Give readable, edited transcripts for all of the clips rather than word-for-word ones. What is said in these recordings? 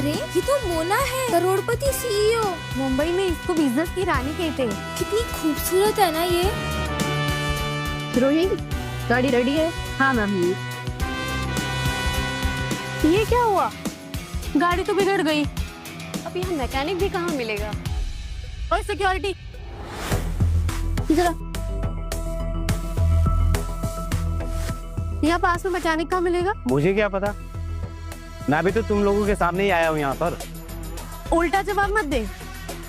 अरे ये तो मोना है, करोड़पति सीईओ। मुंबई में इसको बिजनेस की रानी कहते हैं। कितनी खूबसूरत है ना ये। रोही, गाड़ी रेडी है? हाँ मैम। ये क्या हुआ? गाड़ी तो बिगड़ गई। अब यहाँ मैकेनिक भी कहाँ मिलेगा? और सिक्योरिटी, जरा यहाँ पास में मैकेनिक कहाँ मिलेगा? मुझे क्या पता, मैं भी तो तुम लोगों के सामने ही आया हूँ यहाँ पर। उल्टा जवाब मत दे।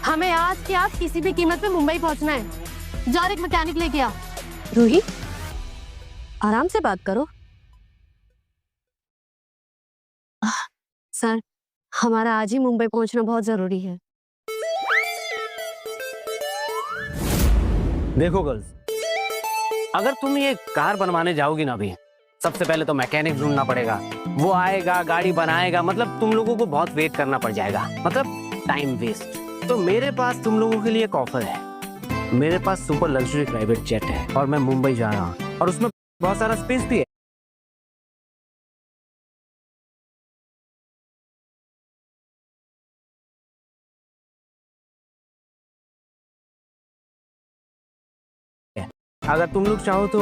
हमें आज के आज किसी भी कीमत पे मुंबई पहुंचना है। जा एक मैकेनिक लेके आ। रूही, आराम से बात करो। सर, हमारा आज ही मुंबई पहुंचना बहुत जरूरी है। देखो गर्ल्स, अगर तुम ये कार बनवाने जाओगी ना अभी, सबसे पहले तो मैकेनिक ढूंढना पड़ेगा। वो आएगा, गाड़ी बनाएगा, मतलब तुम लोगों को बहुत वेट करना पड़ जाएगा, मतलब टाइम वेस्ट। तो मेरे पास तुम लोगों के लिए एक ऑफर है। मेरे पास सुपर लग्जरी प्राइवेट जेट है और मैं मुंबई जा रहा हूँ और उसमें बहुत सारा स्पेस भी है। अगर तुम लोग चाहो तो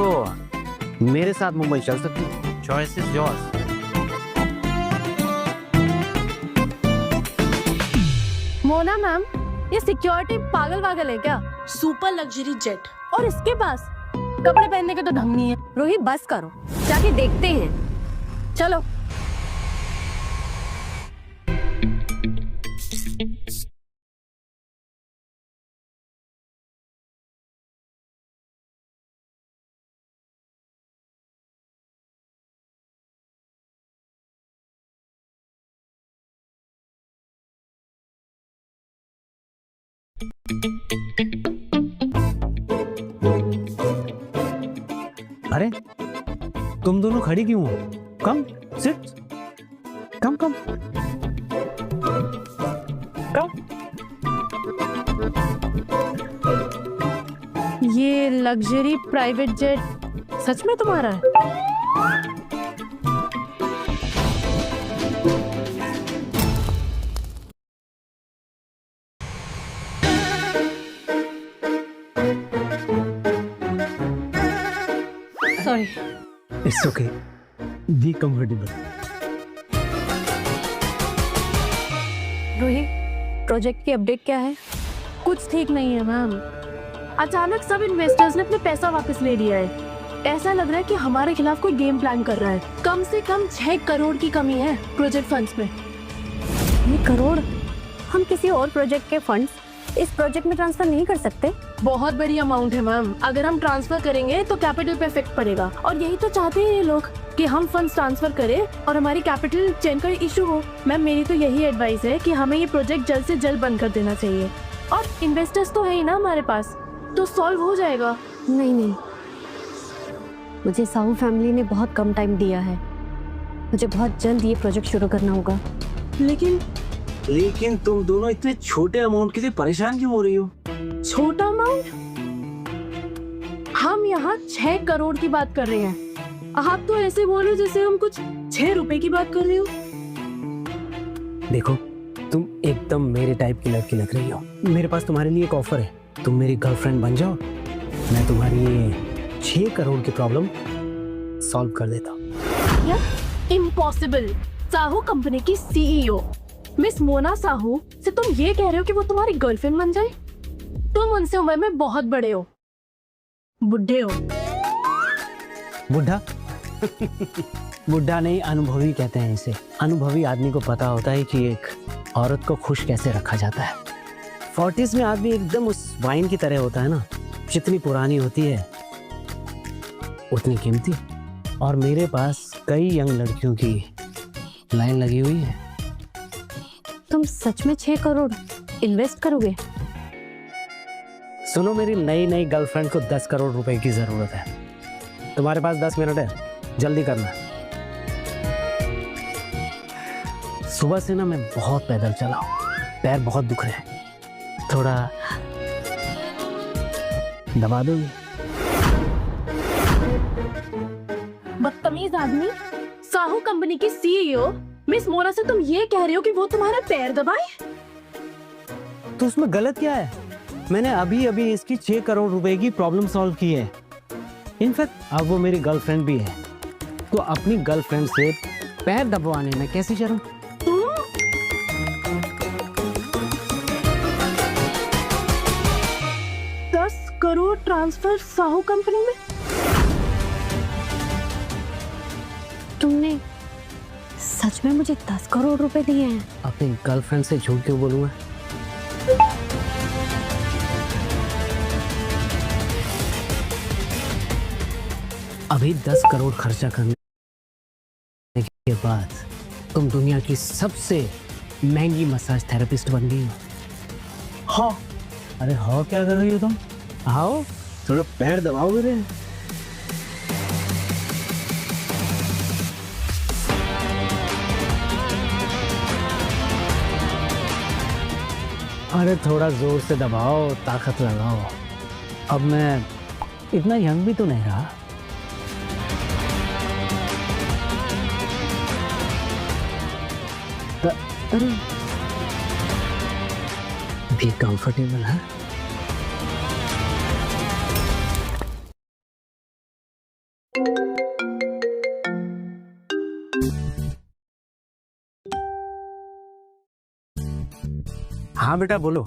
मेरे साथ मुंबई चल सकती हो। Choice is yours. Mona ma'am, ये सिक्योरिटी पागल वागल है क्या? Super luxury jet. और इसके पास कपड़े पहनने के तो ढंग नहीं है। रोहित बस करो, जाके देखते हैं। चलो। अरे तुम दोनों खड़ी क्यों हो? कम सिट, कम कम कम। ये लग्जरी प्राइवेट जेट सच में तुम्हारा है? Sorry. It's okay, be comfortable. Rohit, project की अपडेट क्या है? कुछ ठीक नहीं है मैम। अचानक सब इन्वेस्टर्स ने अपने पैसा वापस ले लिया है। ऐसा लग रहा है कि हमारे खिलाफ कोई गेम प्लान कर रहा है। कम से कम 6 करोड़ की कमी है प्रोजेक्ट फंड्स में। ये करोड़ हम किसी और प्रोजेक्ट के फंड्स इस प्रोजेक्ट में ट्रांसफर नहीं कर सकते? बहुत बड़ी अमाउंट है मैम। अगर हम ट्रांसफर करेंगे तो कैपिटल पे इफेक्ट पड़ेगा, और यही तो चाहते हैं ये लोग कि हम फंड्स ट्रांसफर करें और हमारी कैपिटल चेन का इशू हो। मैम, मेरी तो यही एडवाइस है कि हमें ये प्रोजेक्ट जल्द से जल्द बंद कर देना चाहिए। और इन्वेस्टर्स तो है ही ना हमारे पास, तो सॉल्व हो जाएगा। नहीं, मुझे साहू फैमिली ने बहुत कम टाइम दिया है। मुझे बहुत जल्द ये प्रोजेक्ट शुरू करना होगा। लेकिन तुम दोनों इतने छोटे अमाउंट के लिए परेशान क्यों हो रही हो? छोटा अमाउंट? हम यहाँ 6 करोड़ की बात कर रहे हैं। आप तो ऐसे बोल रहे हो जैसे हम कुछ 6 रुपए की बात कर रहे हो। देखो, तुम एकदम मेरे टाइप की लड़की लग रही हो। मेरे पास तुम्हारे लिए एक ऑफर है, तुम मेरी गर्लफ्रेंड बन जाओ, मैं तुम्हारी ये 6 करोड़ की प्रॉब्लम सॉल्व कर देता हूँ। इम्पॉसिबल। साहू कंपनी की सीईओ मिस मोना साहू से तुम ये कह रहे हो कि वो तुम्हारी गर्लफ्रेंड बन जाए? तुम उनसे उम्र में बहुत बड़े हो, बुढ़े हो। बुढ़ा? बुढ़ा नहीं, अनुभवी कहते हैं इसे। अनुभवी आदमी को पता होता है कि एक औरत को खुश कैसे रखा जाता है। 40s में आदमी एकदम उस वाइन की तरह होता है ना, जितनी पुरानी होती है उतनी कीमती। और मेरे पास कई यंग लड़कियों की लाइन लगी हुई है। तुम सच में 6 करोड़ इन्वेस्ट करोगे? सुनो, मेरी नई नई गर्लफ्रेंड को 10 करोड़ रुपए की जरूरत है। तुम्हारे पास 10 मिनट है, जल्दी करना। सुबह से ना मैं बहुत पैदल चला हूं, पैर बहुत दुख रहे हैं, थोड़ा दबा दोगे? बदतमीज आदमी। साहू कंपनी की सीईओ मिस मोना से तुम ये कह रहे हो कि वो तुम्हारा पैर दबाए? तो उसमें गलत क्या है? मैंने अभी अभी इसकी 6 करोड़ रुपए की प्रॉब्लम सॉल्व की है। इनफैक्ट अब वो मेरी गर्लफ्रेंड भी है, तो अपनी गर्लफ्रेंड से पैर दबवाने में कैसी शर्म? तुम 10 करोड़ ट्रांसफर साहू कंपनी में? तुमने सच में मुझे 10 करोड़ रुपए दिए हैं? अपनी गर्लफ्रेंड से झूठ क्यों बोलूं मैं? अभी 10 करोड़ खर्चा करने के बाद तुम दुनिया की सबसे महंगी मसाज थेरेपिस्ट बन गई हो। हाँ। अरे हाँ, क्या कर रही हो तुम? आओ थोड़ा पैर दबाओ मेरे। अरे थोड़ा जोर से दबाओ, ताकत लगाओ। अब मैं इतना यंग भी तो नहीं रहा। अरे भी कंफर्टेबल है। हाँ बेटा बोलो।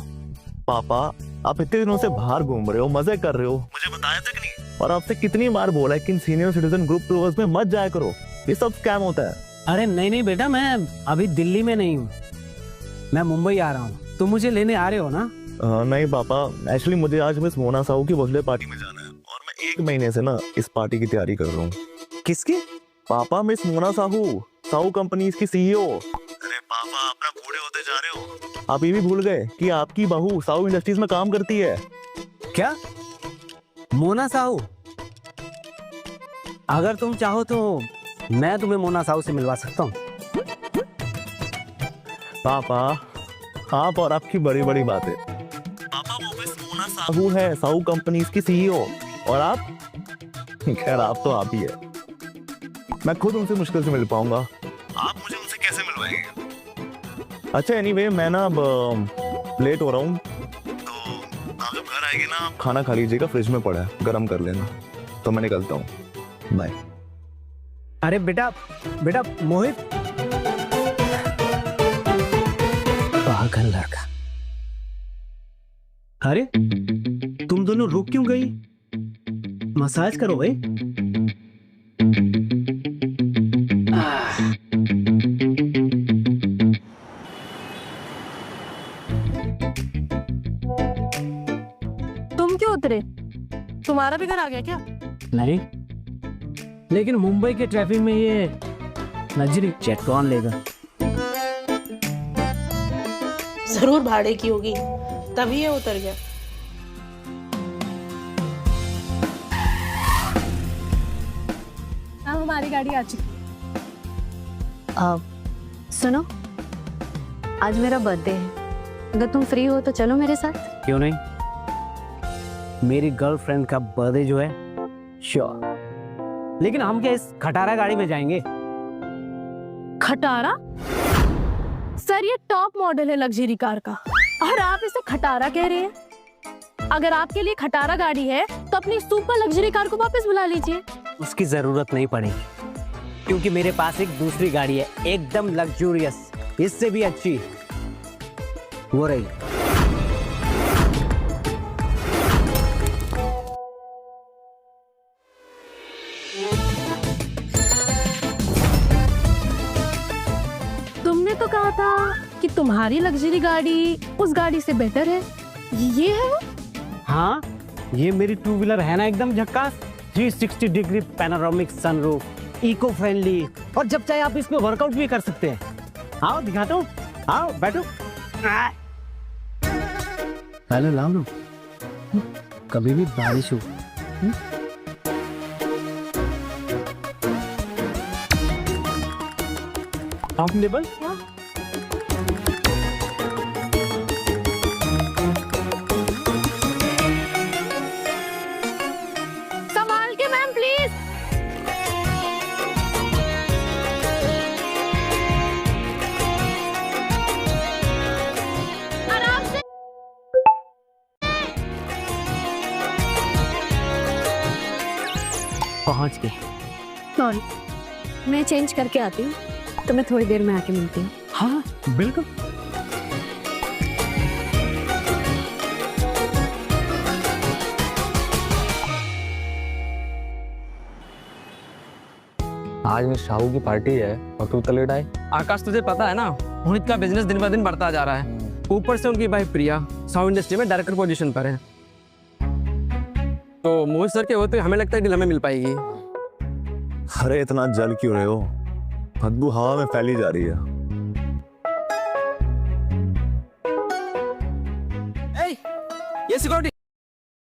पापा, आप इतने दिनों से बाहर घूम रहे हो, मजे कर रहे हो, मुझे बताया तक नहीं। और आपसे कितनी बार बोला है कि इन सीनियर सिटीजन ग्रुप टूर्स में मत जाया करो, ये सब स्कैम होता है। अरे नहीं नहीं बेटा, मैं अभी दिल्ली में नहीं हूँ, मैं मुंबई आ रहा हूँ। तुम मुझे लेने आ रहे हो ना? नहीं पापा, एक्चुअली मुझे आज मिस मोना साहू की बर्थडे पार्टी में जाना है और मैं 1 महीने से ना इस पार्टी की तैयारी कर रहा हूँ। किसकी? पापा, मिस मोना साहू, साहू कंपनीज की सीईओ। अरे पापा, अपना बूढ़े होते जा रहे हो। आप ये भी भूल गए कि आपकी बहू साहू इंडस्ट्रीज में काम करती है। क्या? मोना साहू? अगर तुम चाहो तो मैं तुम्हें मोना साहू से मिलवा सकता हूँ। पापा, आप और आपकी बड़ी बड़ी बातें। पापा, वो मिस मोना साहू है, साहू कंपनीज की सीईओ, और आप? खैर, आप तो आप ही है। मैं खुद उनसे मुश्किल से मिल पाऊंगा, आप मुझे उनसे कैसे मिलवाएंगे? अच्छा एनीवे, मैं ना अब लेट हो रहा हूँ, तो आप जब घर आएंगे ना, खाना खा लीजिएगा, फ्रिज में पड़ा है, गर्म कर लेना। तो मैं निकलता हूँ, बाय। अरे बेटा बेटा मोहित, पागल लड़का। अरे तुम दोनों रुक क्यों गई? मसाज करो भाई। तुम क्यों उतरे? तुम्हारा भी घर आ गया क्या? नहीं, लेकिन मुंबई के ट्रैफिक में ये लग्जरी जेट कौन लेगा? जरूर भाड़े की होगी, तभी ये उतर गया। हाँ, हमारी गाड़ी आ चुकी। सुनो, आज मेरा बर्थडे है, अगर तुम फ्री हो तो चलो मेरे साथ। क्यों नहीं? मेरी गर्लफ्रेंड का बर्थडे जो है, श्योर। लेकिन हम क्या इस खटारा गाड़ी में जाएंगे? खटारा? सर, ये टॉप मॉडल है लग्जरी कार का, और आप इसे खटारा कह रहे हैं? अगर आपके लिए खटारा गाड़ी है तो अपनी सुपर लग्जरी कार को वापस बुला लीजिए। उसकी जरूरत नहीं पड़ेगी, क्योंकि मेरे पास एक दूसरी गाड़ी है, एकदम लग्जूरियस, इससे भी अच्छी, वो रही। तुमने तो कहा था कि तुम्हारी लग्जरी गाड़ी उस गाड़ी से बेटर है। ये है वो? हाँ, ये मेरी 2 व्हीलर है ना, एकदम झक्कास, 360 degree panoramic sunroof, eco friendly, और जब चाहे आप इसमें वर्कआउट भी कर सकते हैं। आओ दिखाता हूँ, आओ बैठो। पहले लाओ ना, कभी भी बारिश हो। कंफर्टेबल? संभाल के मैम प्लीज। पहुंच गए। सॉरी, मैं चेंज करके आती हूँ, तो मैं थोड़ी देर में आके मिलती हूँ। हाँ बिल्कुल। आज में शाहू की पार्टी है और तू तलेट आए। आकाश, तुझे पता है ना, मोहित का बिजनेस दिन ब दिन बढ़ता जा रहा है। ऊपर से उनकी भाई प्रिया साउंड इंडस्ट्री में डायरेक्टर पोजीशन पर है, तो मोहित सर के होते हमें लगता है डील हमें मिल पाएगी। अरे इतना जल क्यों रहे हो? बदबू हवा में फैली जा रही है। ये सिक्योरिटी